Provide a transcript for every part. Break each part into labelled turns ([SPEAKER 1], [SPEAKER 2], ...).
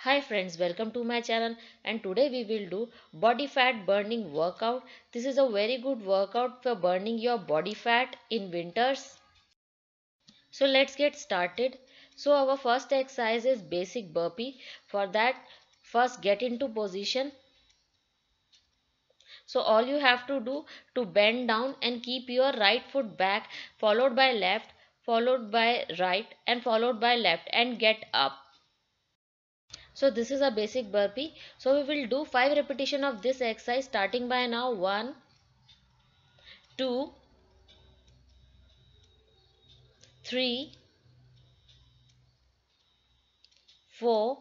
[SPEAKER 1] Hi friends, welcome to my channel and today we will do body fat burning workout. This is a very good workout for burning your body fat in winters. So let's get started. So our first exercise is basic burpee. For that, first get into position. So all you have to do to bend down and keep your right foot back, followed by left, followed by right and followed by left, and get up. So this is a basic burpee. So we will do 5 repetition of this exercise starting by now. 1, 2, 3, 4,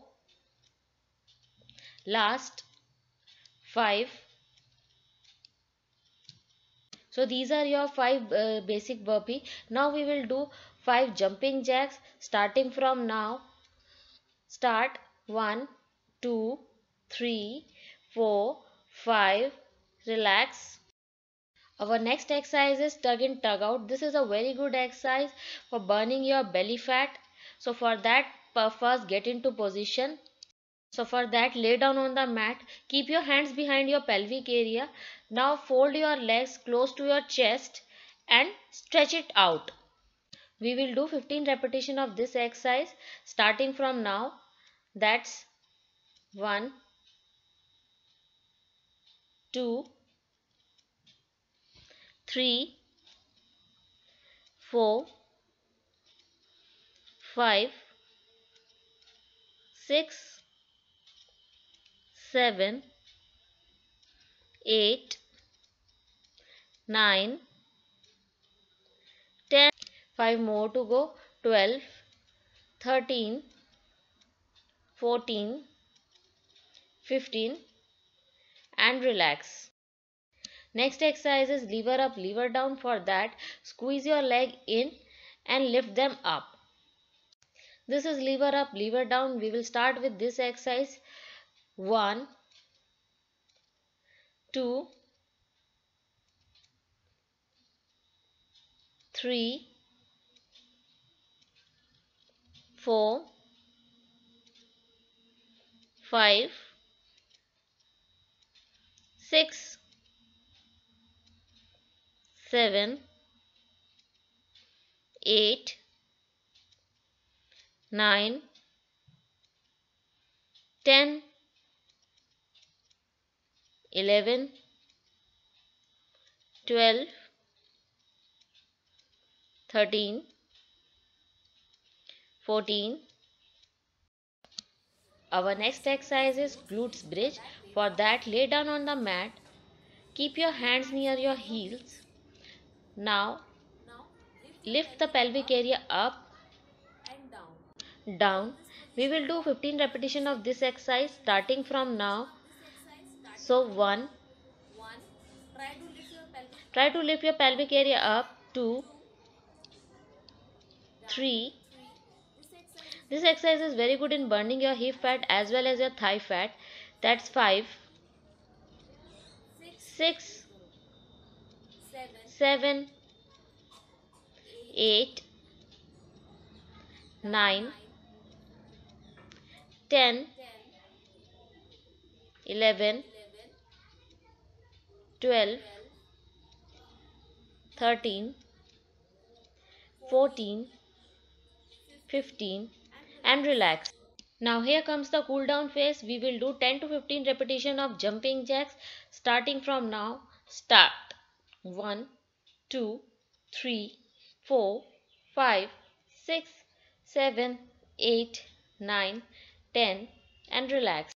[SPEAKER 1] last 5. So these are your 5 basic burpee. Now we will do 5 jumping jacks starting from now. Start 1, 2, 3, 4, 5. Relax. Our next exercise is tug in tug out. This is a very good exercise for burning your belly fat. So for that, first get into position. So for that, lay down on the mat. Keep your hands behind your pelvic area. Now fold your legs close to your chest and stretch it out. We will do 15 repetition of this exercise starting from now. That's 1, 2, 3, 4, 5, 6, 7, 8, 9, 10. 5 more to go. 12, 13, 14, 15 and relax. Next exercise is lever up, lever down. For that, squeeze your leg in and lift them up. This is lever up, lever down. We will start with this exercise. 1, 2, 3, 4, 5, 6, 7, 8, 9, 10, 11, 12, 13, 14. Our next exercise is glutes bridge. For that, lay down on the mat. Keep your hands near your heels. Now, lift the pelvic area up, down. We will do 15 repetition of this exercise starting from now. So 1, try to lift your pelvic area up. 2, 3. This exercise is very good in burning your hip fat as well as your thigh fat. That's 5, 6, 7, 8, 9, 10, 11, 12, 13, 14, 15 and relax. Now here comes the cool down phase. We will do 10 to 15 repetition of jumping jacks starting from now. Start. 1, 2, 3, 4, 5, 6, 7, 8, 9, 10 and relax.